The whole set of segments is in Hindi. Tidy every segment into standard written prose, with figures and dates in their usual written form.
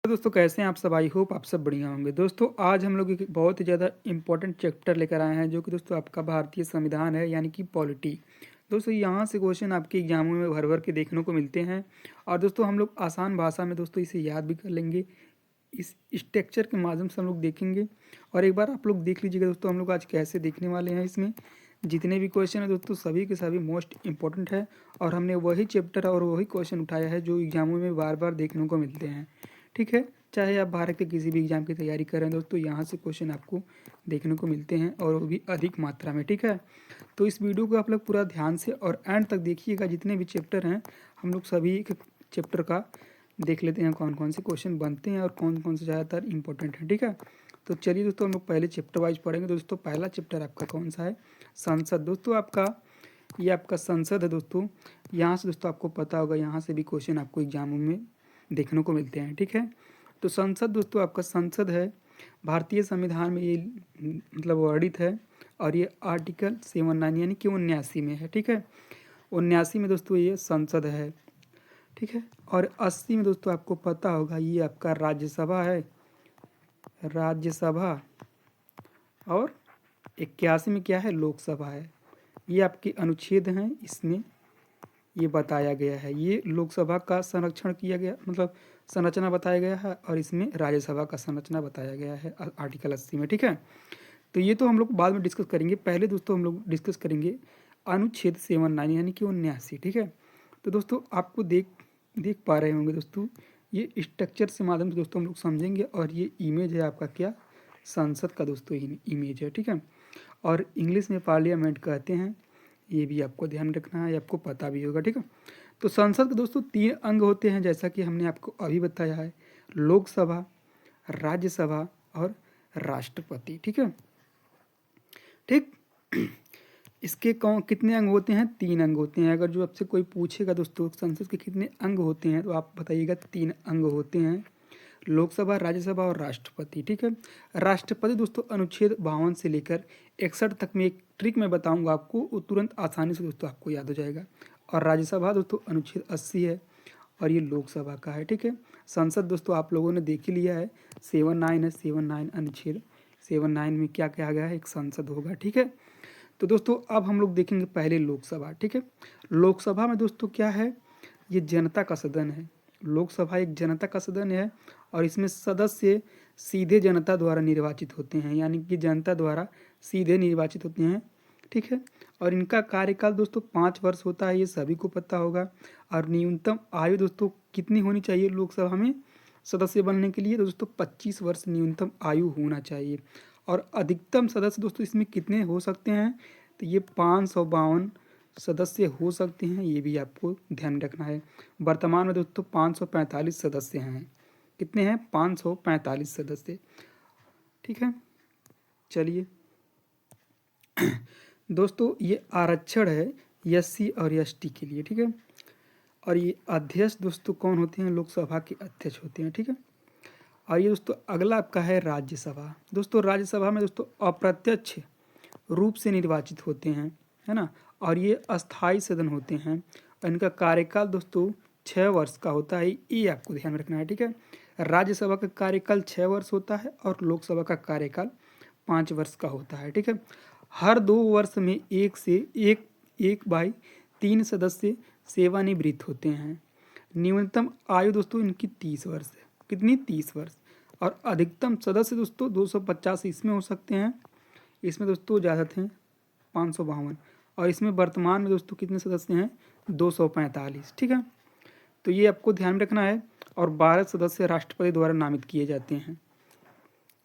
तो दोस्तों कैसे हैं आप सब। आई होप आप सब बढ़िया होंगे। दोस्तों आज हम लोग एक बहुत ही ज़्यादा इंपॉर्टेंट चैप्टर लेकर आए हैं जो कि दोस्तों आपका भारतीय संविधान है यानी कि पॉलिटी। दोस्तों यहाँ से क्वेश्चन आपके एग्जामों में भर भर के देखने को मिलते हैं और दोस्तों हम लोग आसान भाषा में दोस्तों इसे याद भी कर लेंगे। इस स्ट्रक्चर के माध्यम से हम लोग देखेंगे और एक बार आप लोग देख लीजिएगा दोस्तों हम लोग आज कैसे देखने वाले हैं। इसमें जितने भी क्वेश्चन है दोस्तों सभी के सभी मोस्ट इंपॉर्टेंट है और हमने वही चैप्टर और वही क्वेश्चन उठाया है जो एग्जामों में बार बार देखने को मिलते हैं। ठीक है, चाहे आप भारत के किसी भी एग्जाम की तैयारी करें दोस्तों यहाँ से क्वेश्चन आपको देखने को मिलते हैं और वो भी अधिक मात्रा में। ठीक है, तो इस वीडियो को आप लोग पूरा ध्यान से और एंड तक देखिएगा। जितने भी चैप्टर हैं हम लोग सभी एक चैप्टर का देख लेते हैं कौन कौन से क्वेश्चन बनते हैं और कौन कौन से ज़्यादातर इंपॉर्टेंट है। ठीक है, तो चलिए दोस्तों हम लोग पहले चैप्टर वाइज पढ़ेंगे। दोस्तों पहला चैप्टर आपका कौन सा है? संसद। दोस्तों आपका ये आपका संसद है दोस्तों। यहाँ से दोस्तों आपको पता होगा यहाँ से भी क्वेश्चन आपको एग्जामों में देखने को मिलते हैं। ठीक है, तो संसद दोस्तों आपका संसद है भारतीय संविधान में ये मतलब वर्णित है और ये आर्टिकल 79 यानी कि 79 में है। ठीक है, 79 में दोस्तों ये संसद है। ठीक है, और 80 में दोस्तों आपको पता होगा ये आपका राज्यसभा है, राज्यसभा। और 81 में क्या है? लोकसभा है। ये आपके अनुच्छेद हैं, इसमें ये बताया गया है। ये लोकसभा का संरक्षण किया गया मतलब संरचना बताया गया है और इसमें राज्यसभा का संरचना बताया गया है आर्टिकल 80 में। ठीक है, तो ये तो हम लोग बाद में डिस्कस करेंगे। पहले दोस्तों हम लोग डिस्कस करेंगे अनुच्छेद 79 यानी कि 79। ठीक है, तो दोस्तों आपको देख पा रहे होंगे दोस्तों ये स्ट्रक्चर से माध्यम से दोस्तों हम लोग समझेंगे और ये इमेज है आपका क्या? संसद का दोस्तों इमेज है। ठीक है, और इंग्लिश में पार्लियामेंट कहते हैं, ये भी आपको ध्यान रखना है, आपको पता भी होगा। ठीक है, तो संसद के दोस्तों 3 अंग होते हैं जैसा कि हमने आपको अभी बताया है, लोकसभा, राज्यसभा और राष्ट्रपति। ठीक है, ठीक। इसके कौन कितने अंग होते हैं? 3 अंग होते हैं। अगर जो आपसे कोई पूछेगा दोस्तों संसद के कितने अंग होते हैं तो आप बताइएगा 3 अंग होते हैं, लोकसभा, राज्यसभा और राष्ट्रपति। ठीक है, राष्ट्रपति दोस्तों अनुच्छेद 52 से लेकर 61 तक में एक ट्रिक मैं बताऊंगा आपको, वो तुरंत आसानी से दोस्तों आपको याद हो जाएगा। और राज्यसभा दोस्तों अनुच्छेद 80 है और ये लोकसभा का है। ठीक है, संसद दोस्तों आप लोगों ने देख ही लिया है, 79 है, 79 अनुच्छेद 79 में क्या कहा गया है? एक संसद होगा। ठीक है, तो दोस्तों अब हम लोग देखेंगे पहले लोकसभा। ठीक है, लोकसभा में दोस्तों क्या है? ये जनता का सदन है। लोकसभा एक जनता का सदन है और इसमें सदस्य सीधे जनता द्वारा निर्वाचित होते हैं, यानी कि जनता द्वारा सीधे निर्वाचित होते हैं। ठीक है, और इनका कार्यकाल दोस्तों 5 वर्ष होता है, ये सभी को पता होगा। और न्यूनतम आयु दोस्तों कितनी होनी चाहिए लोकसभा में सदस्य बनने के लिए? दोस्तों 25 वर्ष न्यूनतम आयु होना चाहिए। और अधिकतम सदस्य दोस्तों इसमें कितने हो सकते हैं? तो ये 552 सदस्य हो सकते हैं, ये भी आपको ध्यान रखना है। वर्तमान में दोस्तों 545 सदस्य हैं। कितने हैं? 545 सदस्य। ठीक है, चलिए दोस्तों ये आरक्षण है SC और ST के लिए। ठीक है, और ये अध्यक्ष दोस्तों कौन होते हैं? लोकसभा के अध्यक्ष होते हैं। ठीक है, और ये दोस्तों अगला आपका है राज्यसभा। दोस्तों राज्यसभा में दोस्तों अप्रत्यक्ष रूप से निर्वाचित होते हैं, है ना, और ये अस्थाई सदन होते हैं और इनका कार्यकाल दोस्तों 6 वर्ष का होता है, ये आपको ध्यान रखना है। ठीक है, राज्यसभा का कार्यकाल 6 वर्ष होता है और लोकसभा का कार्यकाल 5 वर्ष का होता है। ठीक है, हर 2 वर्ष में एक बाई 3 सदस्य सेवानिवृत्त होते हैं। न्यूनतम आयु दोस्तों इनकी 30 वर्ष है। कितनी? 30 वर्ष। और अधिकतम सदस्य दोस्तों 250 इसमें हो सकते हैं, इसमें दोस्तों ज़्यादा थे 552 और इसमें वर्तमान में दोस्तों कितने सदस्य हैं? 245। ठीक है, तो ये आपको ध्यान रखना है। और 12 सदस्य राष्ट्रपति द्वारा नामित किए जाते हैं।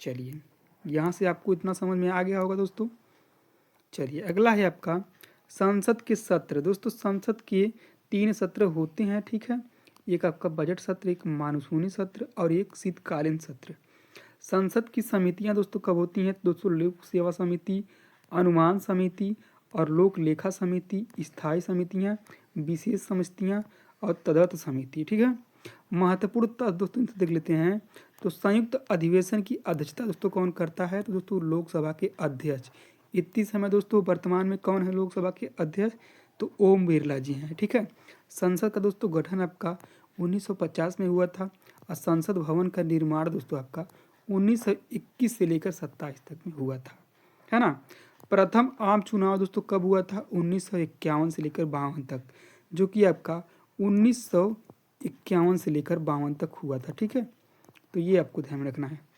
चलिए यहाँ से आपको इतना समझ में आ गया होगा दोस्तों। चलिए अगला है आपका संसद के सत्र। दोस्तों संसद के 3 सत्र होते हैं। ठीक है, एक आपका बजट सत्र, एक मानसूनी सत्र और एक शीतकालीन सत्र। संसद की समितियां दोस्तों कब होती हैं? दोस्तों लोक सेवा समिति, अनुमान समिति और लोक लेखा समिति, स्थायी समितियां, विशेष समितियां और तदर्थ समिति। ठीक है, महत्वपूर्ण दोस्तों देख लेते हैं। तो संयुक्त अधिवेशन की अध्यक्षता दोस्तों कौन करता है? तो दोस्तों लोकसभा के अध्यक्ष। इतनी समय दोस्तों वर्तमान में कौन है लोकसभा के अध्यक्ष? तो ओम बिरला जी हैं। ठीक है, संसद का दोस्तों गठन आपका 1950 में हुआ था और संसद भवन का निर्माण दोस्तों आपका 1921 से लेकर 27 तक में हुआ था, है ना। प्रथम आम चुनाव दोस्तों कब हुआ था? 1951 से लेकर 52 तक, जो कि आपका 1951 से लेकर 52 तक हुआ था, ठीक है। तो ये आपको ध्यान में रखना है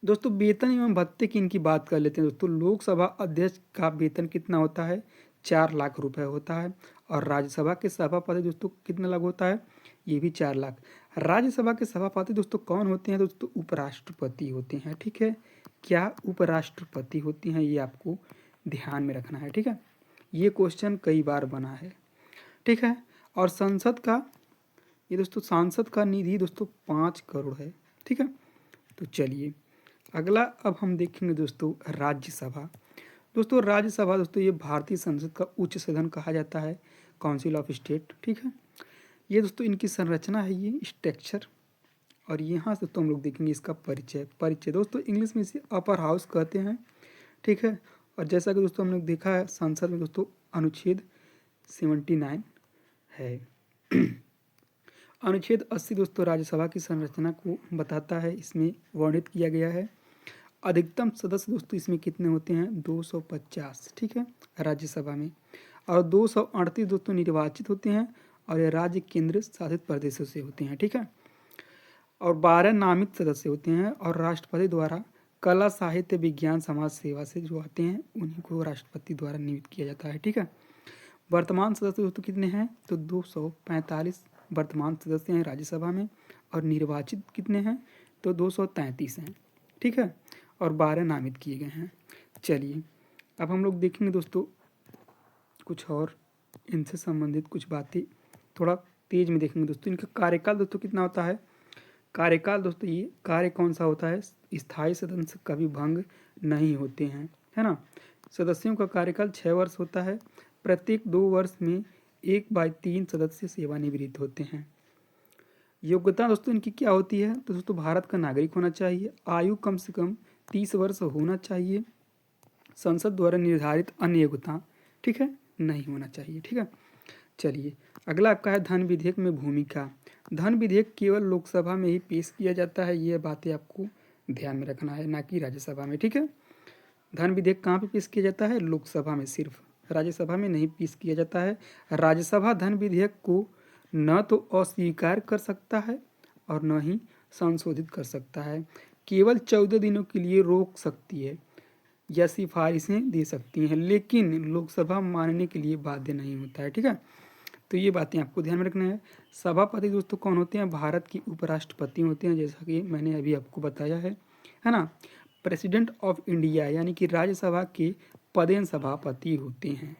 दोस्तों। वेतन एवं भत्ते की इनकी बात कर लेते हैं दोस्तों। लोकसभा अध्यक्ष का वेतन कितना होता है? 4 लाख रुपए होता है। और राज्यसभा के सभापति दोस्तों कितना लाख होता है? ये भी 4 लाख। राज्यसभा के सभापति दोस्तों कौन होते हैं दोस्तों? उपराष्ट्रपति होते हैं, ठीक है। क्या? उपराष्ट्रपति होती हैं, ये आपको ध्यान में रखना है, ठीक है। ये क्वेश्चन कई बार बना है, ठीक है। और संसद का ये दोस्तों सांसद का निधि दोस्तों 5 करोड़ है, ठीक है। तो चलिए अगला अब हम देखेंगे दोस्तों राज्यसभा। दोस्तों राज्यसभा दोस्तों ये भारतीय संसद का उच्च सदन कहा जाता है, काउंसिल ऑफ स्टेट, ठीक है। ये दोस्तों इनकी संरचना है, ये स्ट्रक्चर। और यहाँ से तो हम लोग देखेंगे इसका परिचय दोस्तों इंग्लिश में इसे अपर हाउस कहते हैं, ठीक है। और जैसा कि दोस्तों हमने देखा है संसद में दोस्तों अनुच्छेद 79 है। अनुच्छेद 80 दोस्तों राज्यसभा की संरचना को बताता है, इसमें वर्णित किया गया है। अधिकतम सदस्य दोस्तों इसमें कितने होते हैं? 250, ठीक है, राज्यसभा में। और 238 दोस्तों निर्वाचित होते हैं और ये राज्य केंद्र शासित प्रदेशों से होते हैं, ठीक है। और 12 नामित सदस्य होते हैं और राष्ट्रपति द्वारा कला साहित्य विज्ञान समाज सेवा से जो आते हैं उन्हीं को राष्ट्रपति द्वारा नियुक्त किया जाता है, ठीक है। वर्तमान सदस्य दोस्तों कितने हैं? तो 245 वर्तमान सदस्य हैं राज्यसभा में। और निर्वाचित कितने हैं? तो 233 हैं, ठीक है। और 12 नामित किए गए हैं। चलिए अब हम लोग देखेंगे दोस्तों कुछ और इनसे संबंधित कुछ बातें, थोड़ा तेज में देखेंगे दोस्तों। इनका कार्यकाल दोस्तों कितना होता है? कार्यकाल दोस्तों ये कार्य कौन सा होता है? स्थायी सदन से कभी भंग नहीं होते हैं, है ना। सदस्यों का कार्यकाल 6 वर्ष होता है। प्रत्येक 2 वर्ष में 1/3 सदस्य सेवानिवृत्त होते हैं। योग्यता दोस्तों इनकी क्या होती है? तो दोस्तों भारत का नागरिक होना चाहिए, आयु कम से कम 30 वर्ष होना चाहिए, संसद द्वारा निर्धारित अन्य योग्यता, ठीक है, नहीं होना चाहिए, ठीक है। चलिए अगला आपका है धन विधेयक में भूमिका। धन विधेयक केवल लोकसभा में ही पेश किया जाता है, ये बातें आपको ध्यान में रखना है, ना कि राज्यसभा में, ठीक है। धन विधेयक कहाँ पे पेश किया जाता है? लोकसभा में सिर्फ, राज्यसभा में नहीं पेश किया जाता है। राज्यसभा धन विधेयक को न तो अस्वीकार कर सकता है और न ही संशोधित कर सकता है। केवल 14 दिनों के लिए रोक सकती है या सिफारिशें दे सकती हैं, लेकिन लोकसभा मानने के लिए बाध्य नहीं होता है, ठीक है। तो ये बातें आपको ध्यान में रखना है। सभापति दोस्तों कौन होते हैं? भारत के उपराष्ट्रपति होते हैं, जैसा कि मैंने अभी आपको बताया है ना। प्रेसिडेंट ऑफ इंडिया यानी कि राज्यसभा के पदेन सभापति होते हैं।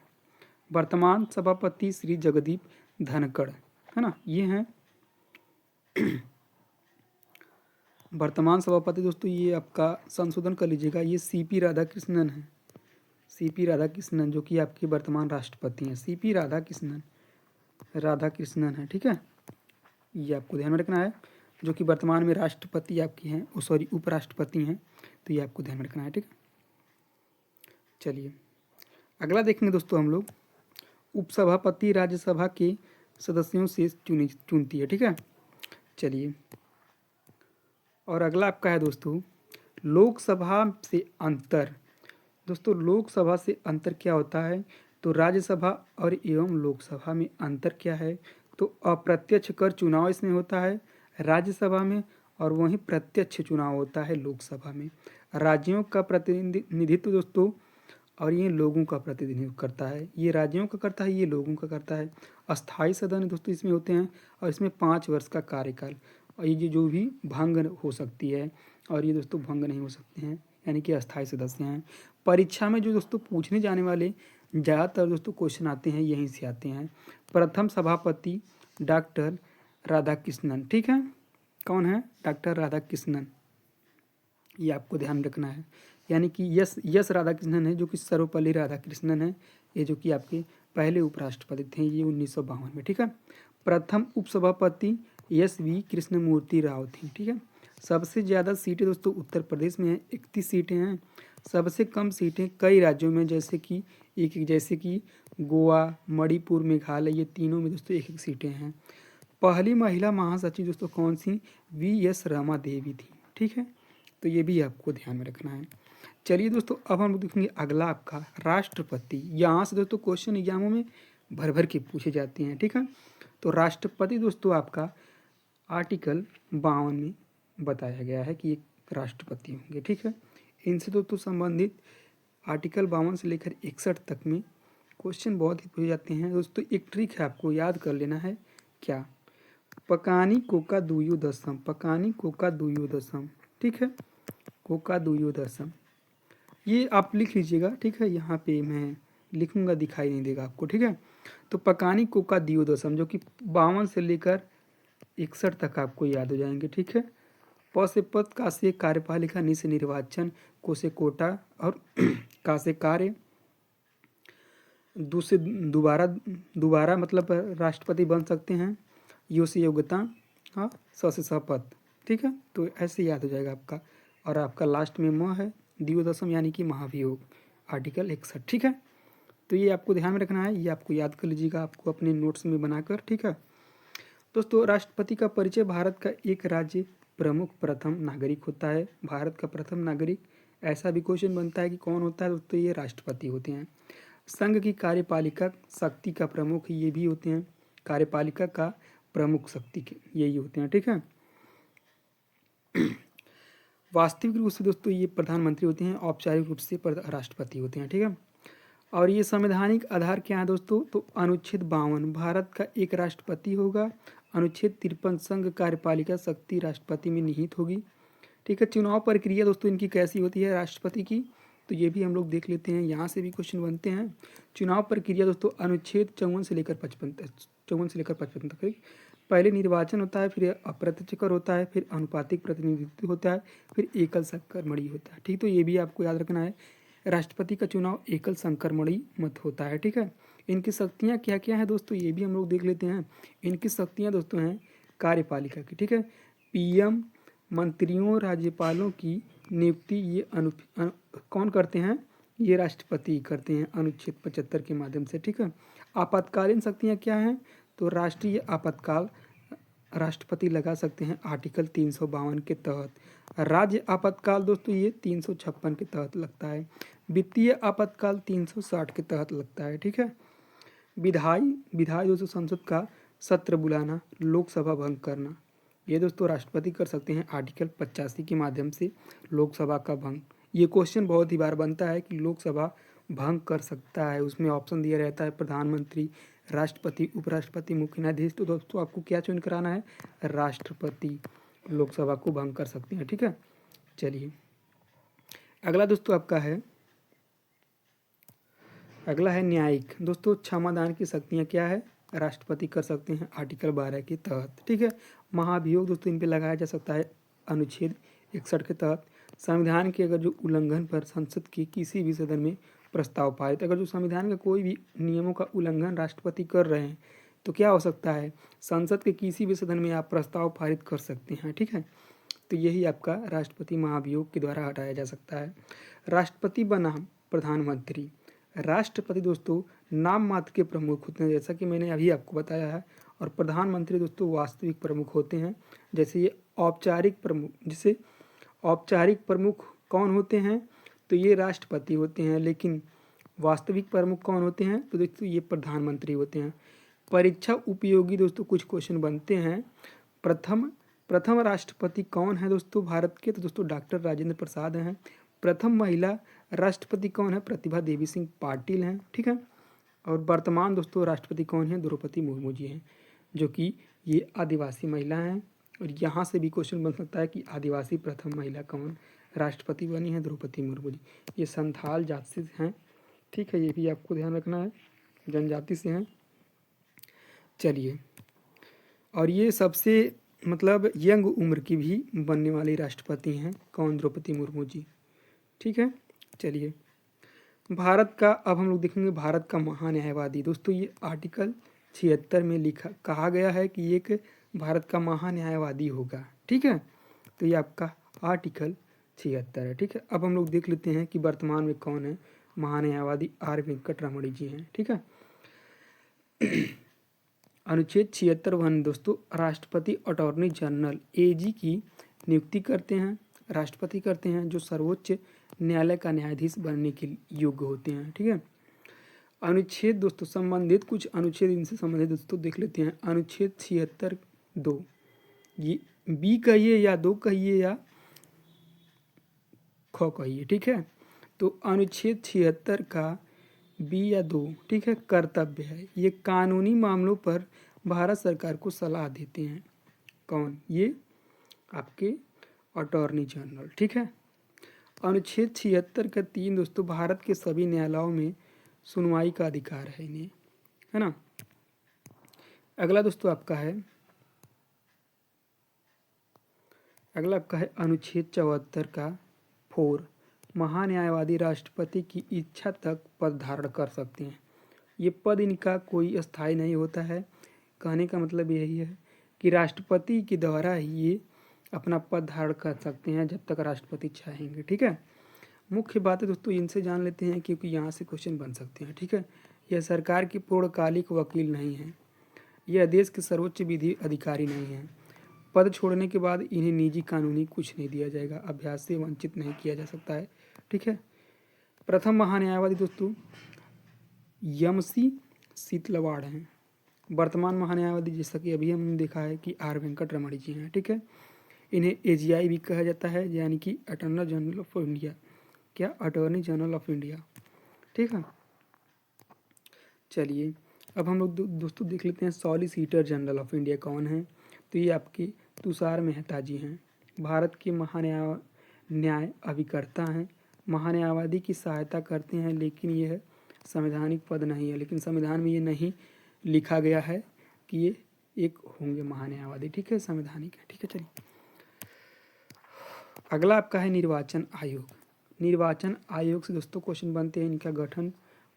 वर्तमान सभापति श्री जगदीप धनखड़, है ना, ये हैं वर्तमान सभापति दोस्तों। ये आपका संशोधन कर लीजिएगा, ये सीपी राधाकृष्णन है। सीपी राधाकृष्णन जो कि आपके वर्तमान राष्ट्रपति हैं, सीपी राधाकृष्णन है, ठीक है। ये आपको ध्यान में रखना है, जो कि वर्तमान में राष्ट्रपति आपके हैं, सॉरी उपराष्ट्रपति हैं, तो ये आपको ध्यान में रखना है, ठीक है। चलिए अगला देखेंगे दोस्तों हम लोग, उपसभापति राज्यसभा के सदस्यों से चुनती है, ठीक है। चलिए और अगला आपका है दोस्तों लोकसभा से अंतर। दोस्तों लोकसभा से अंतर क्या होता है? तो राज्यसभा और एवं लोकसभा में अंतर क्या है? तो अप्रत्यक्ष कर चुनाव इसमें होता है राज्यसभा में, और वहीं प्रत्यक्ष चुनाव होता है लोकसभा में। राज्यों का प्रतिनिधित्व दोस्तों और ये लोगों का प्रतिनिधित्व करता है, ये राज्यों का करता है, ये लोगों का करता है। अस्थाई सदन दोस्तों इसमें होते हैं और इसमें 5 वर्ष का कार्यकाल, और ये जो भी भंग हो सकती है और ये दोस्तों भंग नहीं हो सकते हैं, यानी कि अस्थाई सदस्य हैं। परीक्षा में जो दोस्तों पूछने जाने वाले ज़्यादातर दोस्तों क्वेश्चन आते हैं यहीं से आते हैं। प्रथम सभापति डॉक्टर राधाकृष्णन, ठीक है, कौन है? डॉक्टर राधाकृष्णन, ये आपको ध्यान रखना है। यानी कि यस राधाकृष्णन है, जो कि सर्वपल्ली राधाकृष्णन है, ये जो कि आपके पहले उपराष्ट्रपति थे, ये 1952 में, ठीक है। प्रथम उपसभापति SV कृष्णमूर्ति राव थी, ठीक है। सबसे ज़्यादा सीटें दोस्तों उत्तर प्रदेश में हैं, 31 सीटें हैं। सबसे कम सीटें कई राज्यों में, जैसे कि गोवा, मणिपुर, मेघालय, ये तीनों में दोस्तों 1-1 सीटें हैं। पहली महिला महासचिव दोस्तों कौन सी? वी.एस. रमा देवी थी। ठीक है, तो ये भी आपको ध्यान में रखना है। चलिए दोस्तों, अब हम देखेंगे अगला आपका राष्ट्रपति। यहाँ से दोस्तों क्वेश्चन एग्जामों में भर भर के पूछे जाते हैं। ठीक है, तो राष्ट्रपति दोस्तों आपका आर्टिकल 52 में बताया गया है कि एक राष्ट्रपति होंगे। ठीक है, इनसे दोस्तों संबंधित आर्टिकल 52 से लेकर 61 तक में क्वेश्चन बहुत ही पूछे जाते हैं। दोस्तों एक ट्रिक है, आपको याद कर लेना है। क्या? पकानी कोका दुयु दशम, पकानी कोका दुयु दशम। ठीक है, कोका दुयु दशम, ये आप लिख लीजिएगा। ठीक है, यहाँ पे मैं लिखूंगा, दिखाई नहीं देगा आपको। ठीक है, तो पकानी कोका दियो दशम, जो कि 52 से लेकर 61 तक आपको याद हो जाएंगे। ठीक है, प से पद, का से कार्यपालिका, नि से निर्वाचन, को से कोटा और का से कार्य, दू से दोबारा, दोबारा मतलब राष्ट्रपति बन सकते हैं, यो से योग्यता, हाँ, स से शपथ। ठीक है, तो ऐसे याद हो जाएगा आपका। और आपका लास्ट में म है, द्विदशम यानी कि महाभियोग, आर्टिकल 61। ठीक है, तो ये आपको ध्यान में रखना है, ये आपको याद कर लीजिएगा, आपको अपने नोट्स में बनाकर। ठीक है दोस्तों, राष्ट्रपति का परिचय। भारत का एक राज्य प्रमुख प्रथम नागरिक होता है। भारत का प्रथम नागरिक, ऐसा भी क्वेश्चन बनता है कि कौन होता है दोस्तों? ये राष्ट्रपति होते हैं। संघ की कार्यपालिका शक्ति का प्रमुख ये भी होते हैं, कार्यपालिका का प्रमुख शक्ति के यही होते हैं। ठीक है, वास्तविक रूप से दोस्तों ये प्रधानमंत्री होते हैं, औपचारिक रूप से राष्ट्रपति होते हैं। ठीक है, और ये संवैधानिक आधार क्या है दोस्तों? तो अनुच्छेद 52 भारत का एक राष्ट्रपति होगा। अनुच्छेद 53 संघ कार्यपालिका शक्ति राष्ट्रपति में निहित होगी। ठीक है, चुनाव प्रक्रिया दोस्तों इनकी कैसी होती है राष्ट्रपति की? तो ये भी हम लोग देख लेते हैं, यहाँ से भी क्वेश्चन बनते हैं। चुनाव प्रक्रिया दोस्तों अनुच्छेद 54 से लेकर 55 तक। पहले निर्वाचन होता है, फिर अप्रत्यक्ष कर होता है, फिर अनुपातिक प्रतिनिधित्व होता है, फिर एकल संक्रमणीय होता है। ठीक, तो ये भी आपको याद रखना है, राष्ट्रपति का चुनाव एकल संक्रमणीय मत होता है। ठीक है, इनकी शक्तियाँ क्या क्या हैं दोस्तों? ये भी हम लोग देख लेते हैं। इनकी शक्तियाँ दोस्तों हैं कार्यपालिका की। ठीक है, पीएम मंत्रियों राज्यपालों की नियुक्ति ये कौन करते हैं? ये राष्ट्रपति करते हैं अनुच्छेद 75 के माध्यम से। ठीक है, आपातकालीन शक्तियाँ क्या हैं? तो राष्ट्रीय आपातकाल राष्ट्रपति लगा सकते हैं आर्टिकल 352 के तहत। राज्य आपातकाल दोस्तों ये 356 के तहत लगता है। वित्तीय आपातकाल 360 के तहत लगता है। ठीक है, विधायी दोस्तों संसद का सत्र बुलाना, लोकसभा भंग करना, ये दोस्तों राष्ट्रपति कर सकते हैं आर्टिकल 85 के माध्यम से लोकसभा का भंग। ये क्वेश्चन बहुत ही बार बनता है कि लोकसभा भंग कर सकता है, उसमें ऑप्शन दिया रहता है प्रधानमंत्री, राष्ट्रपति, उपराष्ट्रपति, मुख्य न्यायाधीश। तो दोस्तों आपको क्या चुन कराना है? राष्ट्रपति लोकसभा को भंग कर सकते हैं। ठीक है, चलिए अगला दोस्तों आपका है, अगला है न्यायिक। दोस्तों क्षमादान की शक्तियाँ क्या है? राष्ट्रपति कर सकते हैं आर्टिकल 12 के तहत। ठीक है, महाभियोग दोस्तों इन पे लगाया जा सकता है अनुच्छेद 61 के तहत। संविधान के अगर जो उल्लंघन पर संसद के किसी भी सदन में प्रस्ताव पारित, अगर जो संविधान का कोई भी नियमों का उल्लंघन राष्ट्रपति कर रहे हैं तो क्या हो सकता है? संसद के किसी भी सदन में आप प्रस्ताव पारित कर सकते हैं। ठीक है, तो यही आपका राष्ट्रपति महाभियोग के द्वारा हटाया जा सकता है। राष्ट्रपति बनाम प्रधानमंत्री। राष्ट्रपति दोस्तों नाम मात्र के प्रमुख होते हैं, जैसा कि मैंने अभी आपको बताया है, और प्रधानमंत्री दोस्तों वास्तविक प्रमुख होते हैं। जैसे ये औपचारिक प्रमुख, जिसे औपचारिक प्रमुख कौन होते हैं? तो ये राष्ट्रपति होते हैं, लेकिन वास्तविक प्रमुख कौन होते हैं? तो दोस्तों ये प्रधानमंत्री होते हैं। परीक्षा उपयोगी दोस्तों कुछ क्वेश्चन बनते हैं। प्रथम राष्ट्रपति कौन है दोस्तों भारत के? तो दोस्तों डॉक्टर राजेंद्र प्रसाद हैं। प्रथम महिला राष्ट्रपति कौन है? प्रतिभा देवी सिंह पाटिल हैं। ठीक है, और वर्तमान दोस्तों राष्ट्रपति कौन है? द्रौपदी मुर्मू जी हैं, जो कि ये आदिवासी महिला हैं। और यहाँ से भी क्वेश्चन बन सकता है कि आदिवासी प्रथम महिला कौन राष्ट्रपति बनी है? द्रौपदी मुर्मू जी। ये संथाल जाति से हैं। ठीक है, ये भी आपको ध्यान रखना है, जनजाति से हैं। चलिए, और ये सबसे मतलब यंग उम्र की भी बनने वाली राष्ट्रपति हैं। कौन? द्रौपदी मुर्मू जी। ठीक है, चलिए भारत का, अब हम लोग देखेंगे भारत का महान्यायवादी। दोस्तों ये आर्टिकल 76 में लिखा कहा गया है कि एक भारत का महान्यायवादी होगा। ठीक है, तो ये आपका आर्टिकल 76 है। ठीक है, अब हम लोग देख लेते हैं कि वर्तमान में कौन है महान्यायवादी। आर वेंकट रमणी जी हैं। ठीक है, अनुच्छेद 76 दोस्तों राष्ट्रपति अटॉर्नी जनरल एजी की नियुक्ति करते हैं, राष्ट्रपति करते हैं, जो सर्वोच्च न्यायालय का न्यायाधीश बनने के योग्य होते हैं। ठीक है। अनुच्छेद दोस्तों संबंधित कुछ अनुच्छेद इनसे संबंधित दोस्तों देख लेते हैं। अनुच्छेद 76(2), ये बी कहिए या 2 कहिए या ख कहिए। ठीक है। तो अनुच्छेद 76 का बी या 2, ठीक है, कर्तव्य है। ये कानूनी मामलों पर भारत सरकार को सलाह देते हैं। कौन? ये आपके अटॉर्नी जनरल। ठीक है। अनुच्छेद 76 का 3 दोस्तों भारत के सभी न्यायालयों में सुनवाई का अधिकार है इन्हें, है ना। अगला दोस्तों आपका है अनुच्छेद 74 का 4, महान्यायवादी राष्ट्रपति की इच्छा तक पद धारण कर सकते हैं। ये पद इनका कोई स्थायी नहीं होता है। कहने का मतलब यही है कि राष्ट्रपति के द्वारा ही ये अपना पद धारण कर सकते हैं जब तक राष्ट्रपति चाहेंगे। ठीक है। मुख्य बातें दोस्तों इनसे जान लेते हैं क्योंकि यहाँ से क्वेश्चन बन सकते हैं। ठीक है। यह सरकार के पूर्णकालिक वकील नहीं है। यह देश के सर्वोच्च विधि अधिकारी नहीं है। पद छोड़ने के बाद इन्हें निजी कानूनी कुछ नहीं दिया जाएगा। अभ्यास से वंचित नहीं किया जा सकता है। ठीक है। प्रथम महान्यायवादी दोस्तों यमसी सीतलवाड़ हैं। वर्तमान महान्यायवादी जैसा कि अभी हमने देखा है कि आर वेंकट रमणी जी हैं। ठीक है। इन्हें एजीआई भी कहा जाता है, यानी कि अटॉर्नी जनरल ऑफ इंडिया। क्या? Attorney general of India. ठीक है। चलिए अब हम लोग दोस्तों देख लेते हैं सॉलिसिटर जनरल ऑफ इंडिया कौन है। तो ये आपके तुषार मेहता जी हैं। भारत के न्याय अभिकर्ता हैं। महान्यायवादी की सहायता करते हैं, लेकिन यह संवैधानिक पद नहीं है। लेकिन संविधान में ये नहीं लिखा गया है कि ये एक होंगे महान्यायवादी। ठीक है। संवैधानिक है। ठीक है। चलिए अगला आपका है निर्वाचन आयोग। निर्वाचन आयोग से दोस्तों क्वेश्चन बनते हैं। इनका गठन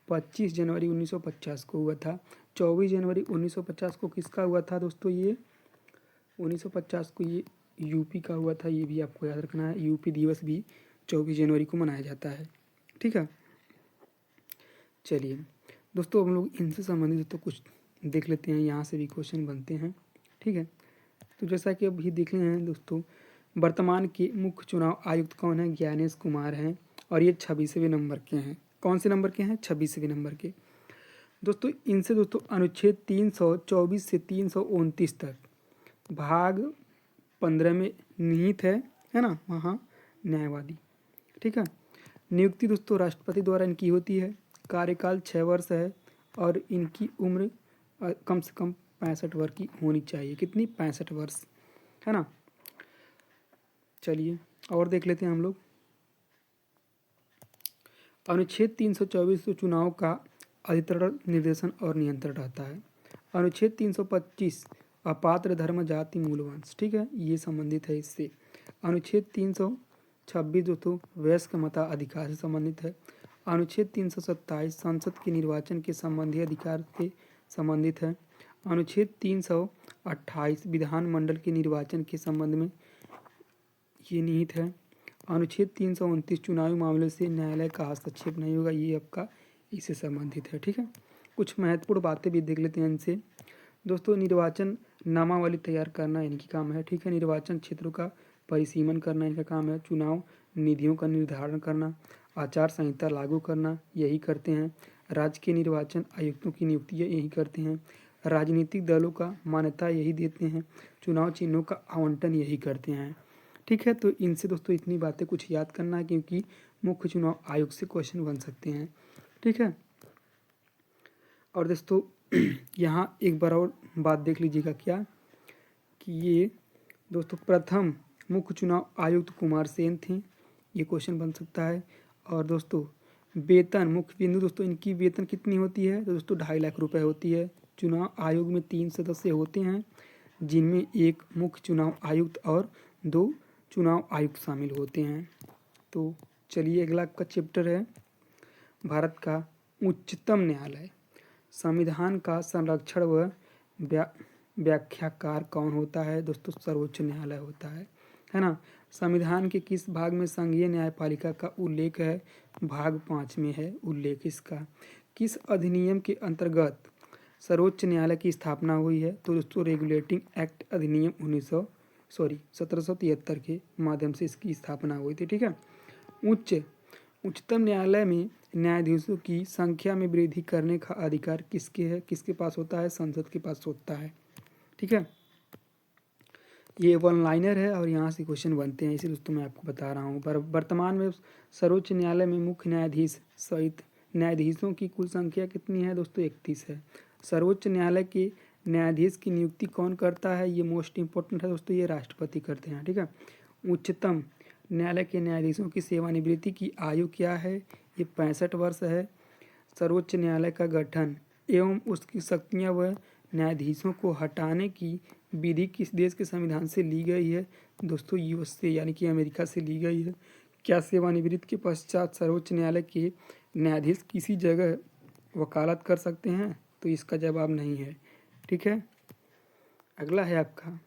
25 जनवरी 1950 को हुआ था। 24 जनवरी 1950 को किसका हुआ था दोस्तों? ये 1950 को ये यूपी का हुआ था। ये भी आपको याद रखना है। यूपी दिवस भी 24 जनवरी को मनाया जाता है। ठीक है। चलिए दोस्तों हम लोग इनसे संबंधित दोस्तों कुछ देख लेते हैं। यहाँ से भी क्वेश्चन बनते हैं। ठीक है। तो जैसा कि अभी देख रहे हैं दोस्तों, वर्तमान के मुख्य चुनाव आयुक्त कौन है? ज्ञानेश कुमार हैं और ये 26वें नंबर के हैं। कौन से नंबर के हैं? 26वें नंबर के। दोस्तों इनसे दोस्तों अनुच्छेद 324 से 329 तक भाग 15 में निहित है ना, वहाँ न्यायवादी। ठीक है। नियुक्ति दोस्तों राष्ट्रपति द्वारा इनकी होती है। कार्यकाल 6 वर्ष है और इनकी उम्र कम से कम 65 वर्ष की होनी चाहिए। कितनी? 65 वर्ष, है ना। चलिए और देख लेते हैं हम लोग। अनुच्छेद 324 चुनाव का अधिकरण, निर्देशन और नियंत्रण रहता है। अनुच्छेद 325 अपात्र धर्म जाति मूल वंश। ठीक है। ये संबंधित है इससे। अनुच्छेद 326 दोस्तों वयस्क मताधिकार से संबंधित है। अनुच्छेद 327 संसद के निर्वाचन के संबंधी अधिकार से संबंधित है। अनुच्छेद 328 विधानमंडल के निर्वाचन के संबंध में ये निहित है। अनुच्छेद 329 चुनावी मामले से न्यायालय का हस्तक्षेप नहीं होगा। ये आपका इससे संबंधित है। ठीक है। कुछ महत्वपूर्ण बातें भी देख लेते हैं इनसे। दोस्तों निर्वाचन नामावली तैयार करना इनकी काम है। ठीक है। निर्वाचन क्षेत्रों का परिसीमन करना इनका काम है। चुनाव निधियों का निर्धारण करना, आचार संहिता लागू करना यही करते हैं। राज्य के निर्वाचन आयुक्तों की नियुक्ति यही करते हैं। राजनीतिक दलों का मान्यता यही देते हैं। चुनाव चिन्हों का आवंटन यही करते हैं। ठीक है। तो इनसे दोस्तों इतनी बातें कुछ याद करना है क्योंकि मुख्य चुनाव आयोग से क्वेश्चन बन सकते हैं। ठीक है। और दोस्तों यहाँ एक बार और बात देख लीजिएगा क्या कि ये दोस्तों प्रथम मुख्य चुनाव आयुक्त कुमार सेन थे। ये क्वेश्चन बन सकता है। और दोस्तों वेतन मुख्य बिंदु दोस्तों इनकी वेतन कितनी होती है? तो दोस्तों 2.5 लाख रुपए होती है। चुनाव आयोग में 3 सदस्य होते हैं, जिनमें एक मुख्य चुनाव आयुक्त और 2 चुनाव आयुक्त शामिल होते हैं। तो चलिए अगला का चैप्टर है भारत का उच्चतम न्यायालय। संविधान का संरक्षण व व्याख्याकार कौन होता है? दोस्तों सर्वोच्च न्यायालय होता है ना। संविधान के किस भाग में संघीय न्यायपालिका का उल्लेख है? भाग 5 में है उल्लेख इसका। किस अधिनियम के अंतर्गत सर्वोच्च न्यायालय की स्थापना हुई है? तो दोस्तों रेगुलेटिंग एक्ट अधिनियम 1773 के माध्यम से इसकी स्थापना हुई थी। ठीक है। उच्चतम न्यायालय में न्यायाधीशों की संख्या में वृद्धि करने का अधिकार किसके पास होता है? संसद के पास होता है। ठीक है। ये वन लाइनर है और यहाँ से क्वेश्चन बनते हैं, इसी दोस्तों मैं आपको बता रहा हूँ। पर वर्तमान में सर्वोच्च न्यायालय में मुख्य न्यायाधीश सहित न्यायाधीशों की कुल संख्या कितनी है? दोस्तों 31 है। सर्वोच्च न्यायालय के न्यायाधीश की नियुक्ति कौन करता है? ये मोस्ट इंपॉर्टेंट है दोस्तों, ये राष्ट्रपति करते हैं। ठीक है। उच्चतम न्यायालय के न्यायाधीशों की सेवानिवृत्ति की आयु क्या है? ये 65 वर्ष है। सर्वोच्च न्यायालय का गठन एवं उसकी शक्तियाँ व न्यायाधीशों को हटाने की विधि किस देश के संविधान से ली गई है? दोस्तों यूएस से, यानी कि अमेरिका से ली गई है। क्या सेवानिवृत्ति के पश्चात सर्वोच्च न्यायालय के न्यायाधीश किसी जगह वकालत कर सकते हैं? तो इसका जवाब नहीं है। ठीक है। अगला है आपका,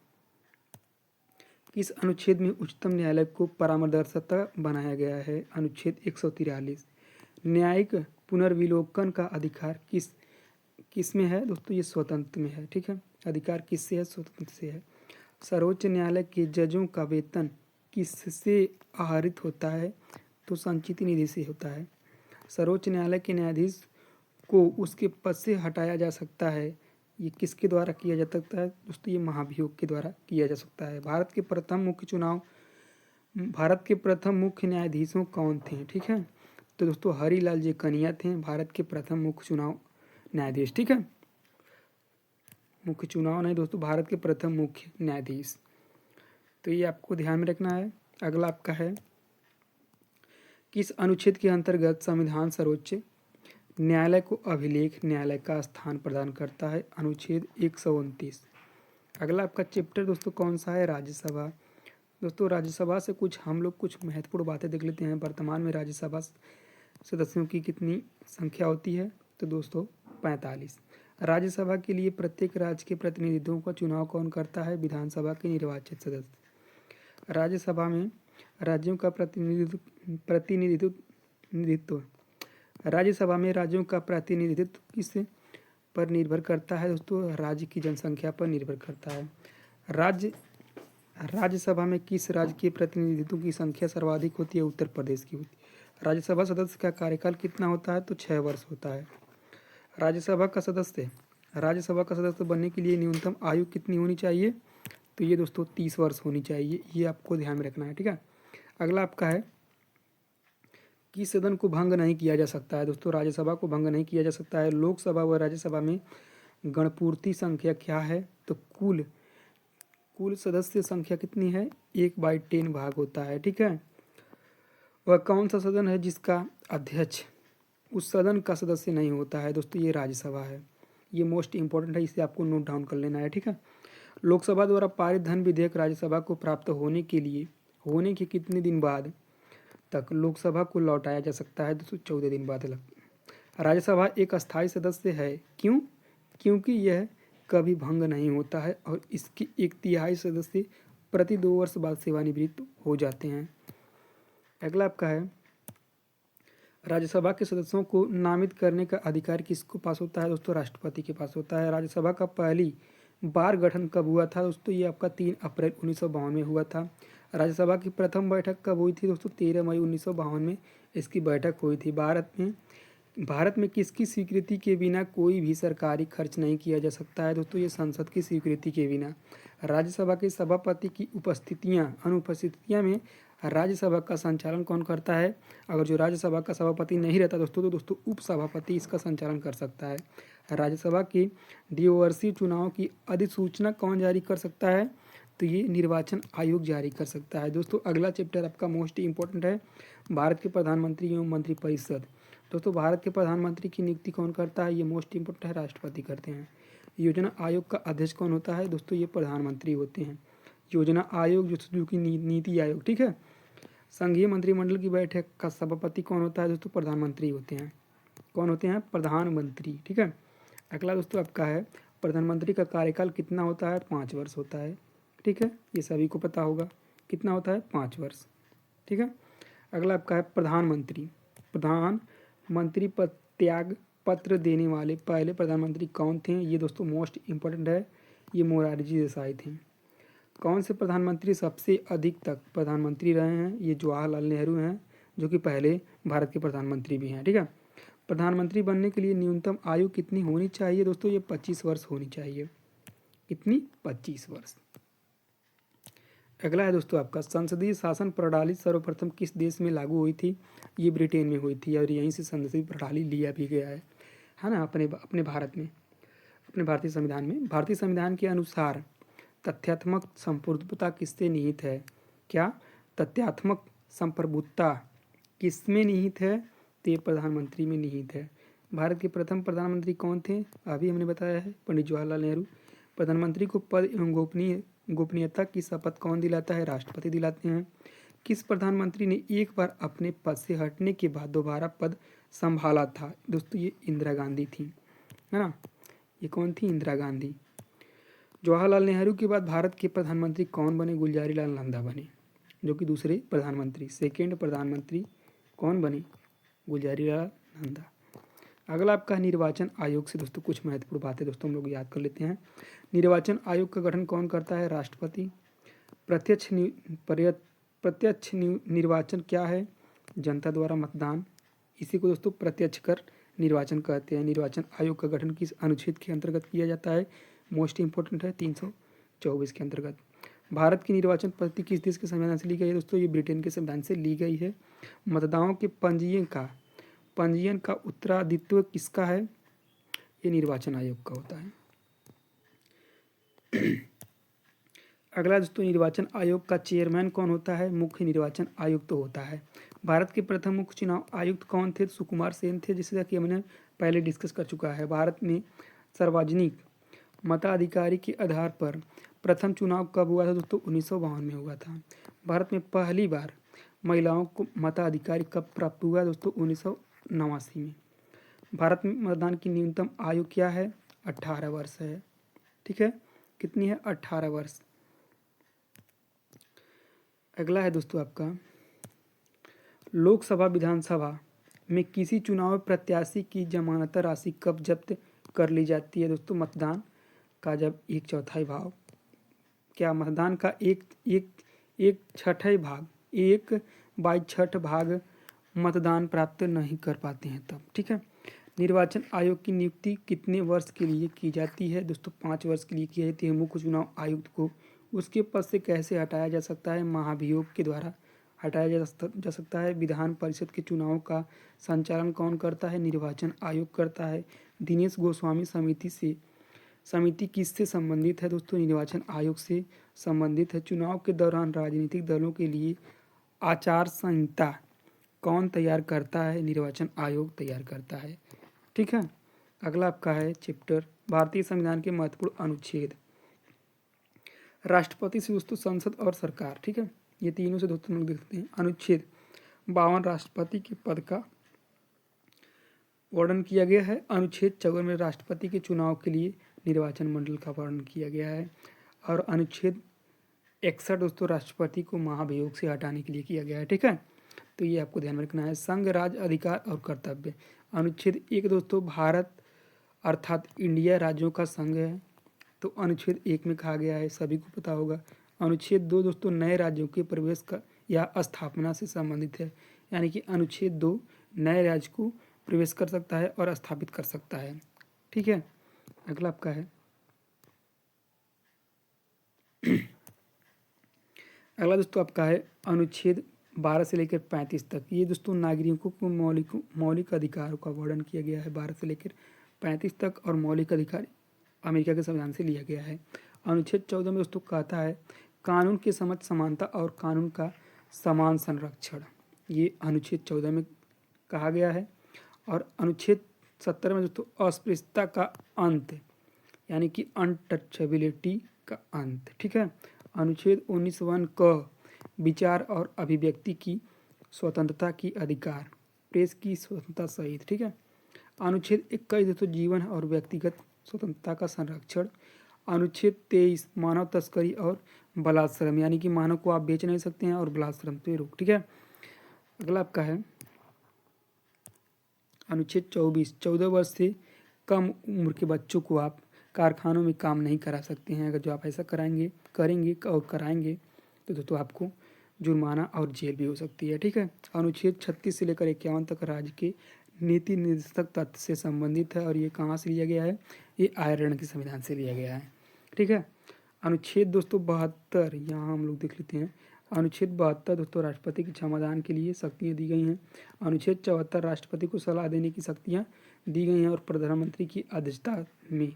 किस अनुच्छेद में उच्चतम न्यायालय को परामर्शदाता बनाया गया है? अनुच्छेद 143। न्यायिक पुनर्विलोकन का अधिकार किस में है? दोस्तों ये स्वतंत्र में है। ठीक है। अधिकार किससे है? स्वतंत्र से है। सर्वोच्च न्यायालय के जजों का वेतन किससे आहरित होता है? तो संचित निधि से होता है। सर्वोच्च न्यायालय के न्यायाधीश को उसके पद से हटाया जा सकता है, ये किसके द्वारा किया जा सकता है? दोस्तों ये महाभियोग के द्वारा किया जा सकता है। भारत के प्रथम मुख्य न्यायाधीशों कौन थे? ठीक है। तो दोस्तों हरिलाल जे कनिया थे भारत के प्रथम मुख्य चुनाव न्यायाधीश। ठीक है। मुख्य चुनाव नहीं दोस्तों, भारत के प्रथम मुख्य न्यायाधीश। तो ये आपको ध्यान में रखना है। अगला आपका है, किस अनुच्छेद के अंतर्गत संविधान सर्वोच्च न्यायालय को अभिलेख न्यायालय का स्थान प्रदान करता है? अनुच्छेद 129। अगला आपका चैप्टर दोस्तों कौन सा है? राज्यसभा। दोस्तों राज्यसभा से हम लोग कुछ महत्वपूर्ण बातें देख लेते हैं। वर्तमान में राज्यसभा सदस्यों की कितनी संख्या होती है? तो दोस्तों 45। राज्यसभा के लिए प्रत्येक राज्य के प्रतिनिधित्वों का चुनाव कौन करता है? विधानसभा के निर्वाचित सदस्य। राज्यसभा में राज्यों का प्रतिनिधित्व राज्यसभा में राज्यों का प्रतिनिधित्व किस पर निर्भर करता है? दोस्तों राज्य की जनसंख्या पर निर्भर करता है। राज्यसभा में किस राज्य के प्रतिनिधित्व की संख्या सर्वाधिक होती है? उत्तर प्रदेश की होती है। राज्यसभा सदस्य का कार्यकाल कितना होता है? तो 6 वर्ष होता है। राज्यसभा का सदस्य बनने के लिए न्यूनतम आयु कितनी होनी चाहिए? तो ये दोस्तों 30 वर्ष होनी चाहिए, ये आपको ध्यान में रखना है। ठीक है। अगला आपका है, किस सदन को भंग नहीं किया जा सकता है? दोस्तों राज्यसभा को भंग नहीं किया जा सकता है। लोकसभा व राज्यसभा में गणपूर्ति संख्या क्या है? तो कुल सदस्य संख्या कितनी है? 1/10 भाग होता है। ठीक है। वह कौन सा सदन है जिसका अध्यक्ष उस सदन का सदस्य नहीं होता है? दोस्तों ये राज्यसभा है। ये मोस्ट इंपॉर्टेंट है, इसे आपको नोट डाउन कर लेना है। ठीक है। लोकसभा द्वारा पारित धन विधेयक राज्यसभा को प्राप्त होने के कितने दिन बाद तक लोकसभा को लौटाया जा सकता है? दोस्तों 14 दिन बाद। राज्यसभा एक अस्थायी सदस्य है। क्यों? क्योंकि यह कभी भंग नहीं होता है और इसके 1/3 सदस्य प्रति 2 वर्ष बाद सेवानिवृत्त हो जाते हैं। अगला आपका है, राज्यसभा के सदस्यों को नामित करने का अधिकार किसके पास होता है? दोस्तों राष्ट्रपति के पास होता है। राज्यसभा का पहली बार गठन कब हुआ था? दोस्तों ये आपका 3 अप्रैल 1952 में हुआ था। राज्यसभा की प्रथम बैठक कब हुई थी? दोस्तों 13 मई 1952 में इसकी बैठक हुई थी। भारत में किसकी स्वीकृति के बिना कोई भी सरकारी खर्च नहीं किया जा सकता है? दोस्तों ये संसद की स्वीकृति के बिना। राज्यसभा के सभापति की अनुपस्थितियाँ में राज्यसभा का संचालन कौन करता है? अगर जो राज्यसभा का सभापति नहीं रहता दोस्तों, तो दोस्तों उपसभापति इसका संचालन कर सकता है। राज्यसभा के द्विवार्षिक चुनाव की अधिसूचना कौन जारी कर सकता है? तो ये निर्वाचन आयोग जारी कर सकता है। दोस्तों अगला चैप्टर आपका मोस्ट इंपॉर्टेंट है, भारत के प्रधानमंत्री एवं मंत्रिपरिषद। दोस्तों भारत के प्रधानमंत्री की नियुक्ति कौन करता है? ये मोस्ट इंपॉर्टेंट है, राष्ट्रपति करते हैं। योजना आयोग का अध्यक्ष कौन होता है? दोस्तों ये प्रधानमंत्री होते हैं। योजना आयोग जो कि नीति आयोग। ठीक है। संघीय मंत्रिमंडल की बैठक का सभापति कौन होता है? दोस्तों प्रधानमंत्री होते हैं। कौन होते हैं? प्रधानमंत्री। ठीक है। अगला दोस्तों आपका है, प्रधानमंत्री का कार्यकाल कितना होता है? 5 वर्ष होता है। ठीक है। ये सभी को पता होगा कितना होता है? 5 वर्ष। ठीक है। अगला आपका है प्रधानमंत्री पद त्याग पत्र देने वाले पहले प्रधानमंत्री कौन थे? ये दोस्तों मोस्ट इम्पोर्टेंट है, ये मोरारजी देसाई थे। कौन से प्रधानमंत्री सबसे अधिक तक प्रधानमंत्री रहे हैं? ये जवाहरलाल नेहरू हैं, जो कि पहले भारत के प्रधानमंत्री भी हैं। ठीक है, प्रधानमंत्री बनने के लिए न्यूनतम आयु कितनी होनी चाहिए दोस्तों? ये 25 वर्ष होनी चाहिए। कितनी? 25 वर्ष। अगला है दोस्तों आपका, संसदीय शासन प्रणाली सर्वप्रथम किस देश में लागू हुई थी? ये ब्रिटेन में हुई थी और यहीं से संसदीय प्रणाली लिया भी गया है ना, अपने अपने भारत में, अपने भारतीय संविधान में। भारतीय संविधान के अनुसार तथ्यात्मक संप्रभुता किससे निहित है? क्या तथ्यात्मक संप्रभुता किसमें निहित है? तो ये प्रधानमंत्री में निहित है। भारत के प्रथम प्रधानमंत्री कौन थे? अभी हमने बताया है, पंडित जवाहरलाल नेहरू। प्रधानमंत्री को पद एवं गोपनीयता की शपथ कौन दिलाता है? राष्ट्रपति दिलाते हैं। किस प्रधानमंत्री ने एक बार अपने पद से हटने के बाद दोबारा पद संभाला था? दोस्तों ये इंदिरा गांधी थी, है ना। ये कौन थी? इंदिरा गांधी। जवाहरलाल नेहरू के बाद भारत के प्रधानमंत्री कौन बने? गुलजारीलाल नंदा बने, जो कि दूसरे प्रधानमंत्री, सेकेंड प्रधानमंत्री कौन बने? गुलजारीलाल नंदा। अगला आपका निर्वाचन आयोग से दोस्तों कुछ महत्वपूर्ण बातें दोस्तों हम लोग याद कर लेते हैं। निर्वाचन आयोग का गठन कौन करता है? राष्ट्रपति। प्रत्यक्ष निर्वाचन क्या है? जनता द्वारा मतदान, इसी को दोस्तों प्रत्यक्ष कर निर्वाचन कहते हैं। निर्वाचन आयोग का गठन किस अनुच्छेद के अंतर्गत किया जाता है? मोस्ट इंपॉर्टेंट है 324 के अंतर्गत। भारत की निर्वाचन पद्धति किस देश के संविधान से ली गई है दोस्तों? ये ब्रिटेन के संविधान से ली गई है। मतदाताओं के पंजीयन का उत्तराधित्व किसका है? ये निर्वाचन आयोग का होता है। अगला दोस्तों, निर्वाचन आयोग का चेयरमैन कौन होता है? मुख्य निर्वाचन आयुक्त होता है। भारत के प्रथम मुख्य चुनाव आयुक्त कौन थे? सुकुमार सेन थे, जिसका कि हमने पहले डिस्कस कर चुका है। भारत में सार्वजनिक मताधिकार के आधार पर प्रथम चुनाव कब हुआ था दोस्तों? 1952 में हुआ था। भारत में पहली बार महिलाओं को मताधिकार कब प्राप्त हुआ दोस्तों? 1989 में। भारत में मतदान की न्यूनतम आयु क्या है? 18 वर्ष है। ठीक है, कितनी है? 18 वर्ष। अगला है दोस्तों आपका, लोकसभा विधानसभा में किसी चुनाव प्रत्याशी की जमानत राशि कब जब्त कर ली जाती है दोस्तों? मतदान का जब 1/4 भाग, क्या मतदान का एक छठे भाग, 1/6 भाग मतदान प्राप्त नहीं कर पाते हैं तब। ठीक है, निर्वाचन आयोग की नियुक्ति कितने वर्ष के लिए की जाती है दोस्तों? 5 वर्ष के लिए की जाती है। मुख्य चुनाव आयुक्त को उसके पद से कैसे हटाया जा सकता है? महाभियोग के द्वारा हटाया जा सकता है। विधान परिषद के चुनाव का संचालन कौन करता है? निर्वाचन आयोग करता है। दिनेश गोस्वामी समिति किससे संबंधित है दोस्तों? निर्वाचन आयोग से संबंधित है। चुनाव के दौरान राजनीतिक दलों के लिए आचार संहिता कौन तैयार करता है? निर्वाचन आयोग तैयार करता है। ठीक है, अगला आपका है चैप्टर भारतीय संविधान के महत्वपूर्ण अनुच्छेद। राष्ट्रपति से दोस्तों संसद और सरकार। ठीक है, ये तीनों से दोस्तों लोग देखते हैं। अनुच्छेद 52 राष्ट्रपति के पद का वर्णन किया गया है। अनुच्छेद 54 में राष्ट्रपति के चुनाव के लिए निर्वाचन मंडल का वर्णन किया गया है। और अनुच्छेद 61 दोस्तों राष्ट्रपति को महाभियोग से हटाने के लिए किया गया है। ठीक है, तो ये आपको ध्यान में रखना है। संघ, राज्य, अधिकार और कर्तव्य। अनुच्छेद 1 दोस्तों भारत अर्थात इंडिया राज्यों का संघ है, तो अनुच्छेद 1 में कहा गया है, सभी को पता होगा। अनुच्छेद 2 दोस्तों नए राज्यों के प्रवेश का या स्थापना से संबंधित है, यानी कि अनुच्छेद 2 नए राज्य को प्रवेश कर सकता है और स्थापित कर सकता है। ठीक है, अगला आपका है अगला दोस्तों आपका है अनुच्छेद 12 से लेकर 35 तक। ये दोस्तों नागरिकों को मौलिक अधिकारों का वर्णन किया गया है 12 से लेकर 35 तक, और मौलिक अधिकार अमेरिका के संविधान से लिया गया है। अनुच्छेद 14 में दोस्तों कहता है कानून के समक्ष समानता और कानून का समान संरक्षण, ये अनुच्छेद 14 में कहा गया है। और अनुच्छेद 70 में दोस्तों अस्पृश्यता का अंत, यानी कि अनटचेबिलिटी का अंत। ठीक है, अनुच्छेद 19(1) क विचार और अभिव्यक्ति की स्वतंत्रता की अधिकार, प्रेस की स्वतंत्रता सहित। ठीक है, अनुच्छेद 21 दोस्तों जीवन और व्यक्तिगत स्वतंत्रता का संरक्षण। अनुच्छेद 23 मानव तस्करी और बलात्श्रम, यानी कि मानव को आप बेच नहीं सकते हैं, और बलात्श्रम पे रोक। ठीक है, अगला आपका है अनुच्छेद 24, 14 वर्ष से कम उम्र के बच्चों को आप कारखानों में काम नहीं करा सकते हैं। अगर जो आप ऐसा करेंगे और कराएंगे तो दोस्तों आपको जुर्माना और जेल भी हो सकती है। ठीक है। अनुच्छेद 36 से लेकर 51 तक राज्य के नीति निर्देशक तत्व से संबंधित है और ये कहाँ से लिया गया है? ये आयरलैंड के संविधान से लिया गया है। ठीक है। अनुच्छेद दोस्तों 72, यहाँ हम लोग देख लेते हैं। अनुच्छेद 72 दोस्तों राष्ट्रपति के क्षमादान के लिए शक्तियाँ दी गई हैं। अनुच्छेद 74 राष्ट्रपति को सलाह देने की शक्तियाँ दी गई हैं और प्रधानमंत्री की अध्यक्षता में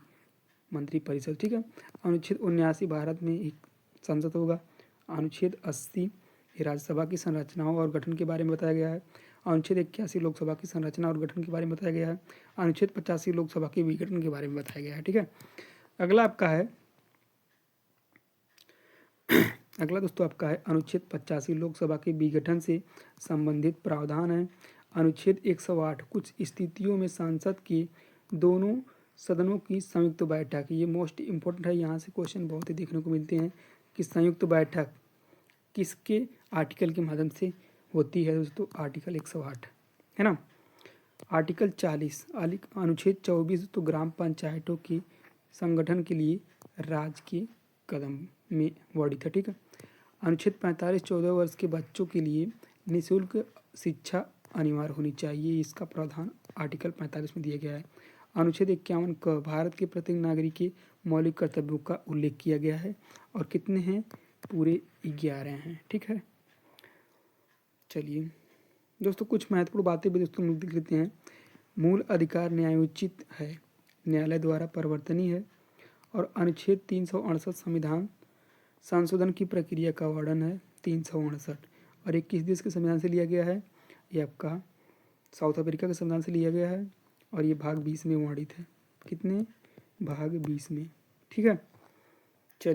मंत्रिपरिषद। ठीक है। अनुच्छेद 79 भारत में एक संसद होगा। अनुच्छेद 80 राज्यसभा की संरचनाओं और गठन के बारे में बताया गया है। अनुच्छेद 81 लोकसभा की संरचना और गठन के बारे में बताया गया है। अनुच्छेद 85 लोकसभा के विघटन के बारे में बताया गया है। ठीक है। अगला आपका है अगला दोस्तों आपका है अनुच्छेद 85 लोकसभा के विघटन से संबंधित प्रावधान है। अनुच्छेद 108 कुछ स्थितियों में सांसद के दोनों सदनों की संयुक्त बैठक, ये मोस्ट इम्पोर्टेंट है, यहाँ से क्वेश्चन बहुत ही देखने को मिलते हैं कि संयुक्त बैठक किसके आर्टिकल के माध्यम से होती है दोस्तों? आर्टिकल 108 है ना। आर्टिकल 40 अनुच्छेद 24 तो ग्राम पंचायतों के संगठन के लिए राज्य के कदम में वर्णित है। ठीक है। अनुच्छेद 45 14 वर्ष के बच्चों के लिए निःशुल्क शिक्षा अनिवार्य होनी चाहिए, इसका प्रावधान आर्टिकल 45 में दिया गया है। अनुच्छेद 51 क भारत के प्रत्येक नागरिक के मौलिक कर्तव्यों का उल्लेख किया गया है और कितने हैं? पूरे 11 हैं। ठीक है। चलिए दोस्तों कुछ महत्वपूर्ण बातें भी दोस्तों हम देख लेते हैं। मूल अधिकार न्यायोचित है, न्यायालय द्वारा परिवर्तनीय है और अनुच्छेद 368 संविधान संशोधन की प्रक्रिया का वर्णन है 368 और ये किस देश के संविधान से लिया गया है? ये आपका साउथ अफ्रीका के संविधान से लिया गया है और ये भाग 20 में वर्णित है। कितने? भाग 20 में। ठीक है।